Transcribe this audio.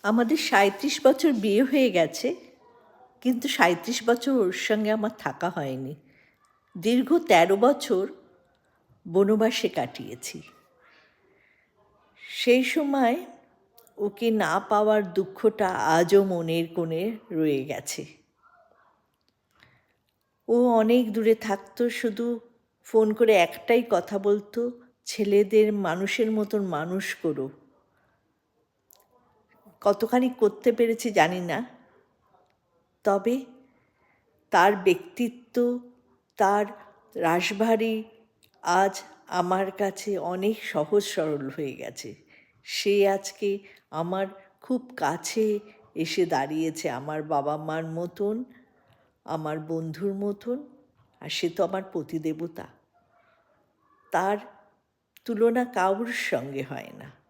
আমাদের ৩৭ বছর বিয়ে হয়ে গেছে, কিন্তু ৩৭ বছর ওর সঙ্গে আমার থাকা হয়নি। দীর্ঘ ১৩ বছর বনবাসে কাটিয়েছি। সেই সময় ওকে না পাওয়ার দুঃখটা আজও মনের কোণে রয়ে গেছে। ও অনেক দূরে থাকতো, শুধু ফোন করে একটাই কথা বলতো, ছেলেদের মানুষের মতন মানুষ করো। কতখানি করতে পেরেছি জানি না, তবে তার ব্যক্তিত্ব, তার রাশভারী আজ আমার কাছে অনেক সহজ সরল হয়ে গেছে। সে আজকে আমার খুব কাছে এসে দাঁড়িয়েছে, আমার বাবা মার মতন, আমার বন্ধুর মতন, আর সে তো আমার পতিদেবতা। তার তুলনা কারোর সঙ্গে হয় না।